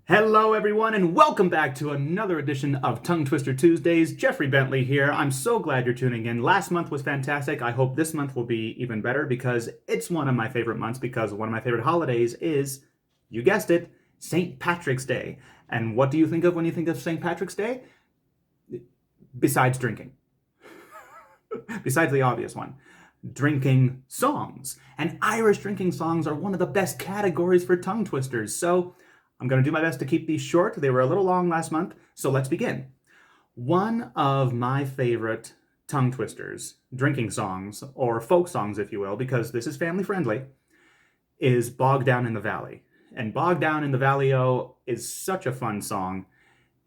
Hello, everyone, and welcome back to another edition of Tongue Twister Tuesdays. Jeffrey Bentley here. I'm so glad you're tuning in. Last month was fantastic. I hope this month will be even better because it's one of my favorite months because one of my favorite holidays is, you guessed it, St. Patrick's Day. And what do you think of when you think of St. Patrick's Day? Besides drinking. Besides the obvious one. Drinking songs. And Irish drinking songs are one of the best categories for tongue twisters. So I'm going to do my best to keep these short. They were a little long last month, so let's begin. One of my favorite tongue twisters, drinking songs, or folk songs, if you will, because this is family friendly, is Bog Down in the Valley. And Bog Down in the Valley-O is such a fun song,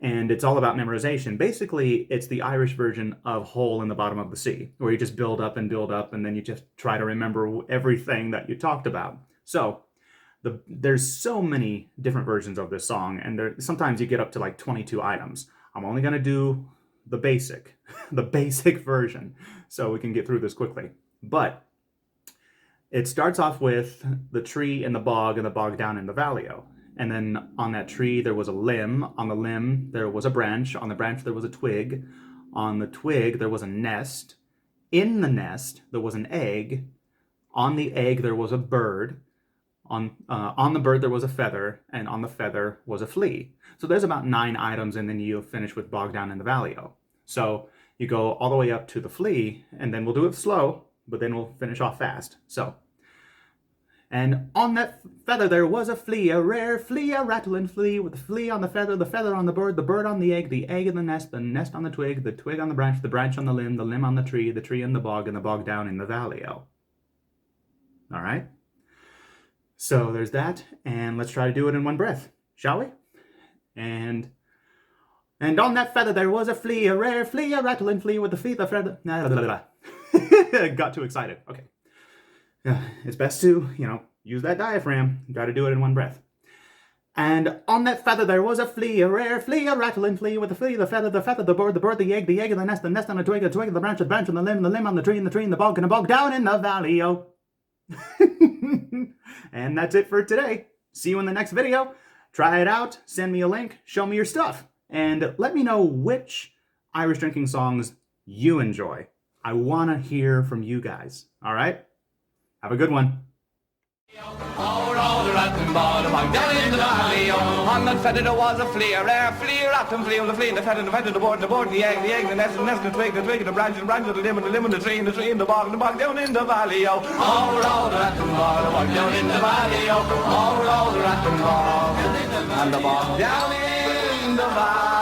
and it's all about memorization. Basically, it's the Irish version of Hole in the Bottom of the Sea, where you just build up, and then you just try to remember everything that you talked about. So, there's so many different versions of this song, and sometimes you get up to like 22 items. I'm only going to do the basic version, so we can get through this quickly. But it starts off with the tree in the bog and the bog down in the valley-o. And then on that tree there was a limb. On the limb there was a branch. On the branch there was a twig. On the twig there was a nest. In the nest there was an egg. On the egg there was a bird. On the bird there was a feather, and on the feather was a flea. So there's about 9 items, and then you finish with Bog Down in the Valley-O. So you go all the way up to the flea, and then we'll do it slow, but then we'll finish off fast. So, and on that feather there was a flea, a rare flea, a rattling flea, with the flea on the feather on the bird on the egg in the nest on the twig on the branch on the limb on the tree in the bog, and the bog down in the valley-o. All right? So there's that, and let's try to do it in one breath, shall we? And on that feather there was a flea, a rare flea, a rattling flea, with the feather. Got too excited. Okay. It's best to, use that diaphragm and try to do it in one breath. And on that feather there was a flea, a rare flea, a rattling flea, with the flea, the feather, the bird, the egg in the nest on the twig on the branch on the limb on the tree in the bog, and a bog down in the valley-o. And that's it for today. See you in the next video. Try it out, send me a link, show me your stuff, and let me know which Irish drinking songs you enjoy. I want to hear from you guys. All right? Have a good one. Down in the valley, on that feather there was a flea, a rare flea, a rattling flea, with the flea, the feather, the bird, the egg, the nest, the twig, the branch, the limb, the tree, in the bog, down in the valley, oh, all the rat and bog, down in the valley, oh, all the rat and bog, and the bog down in the valley.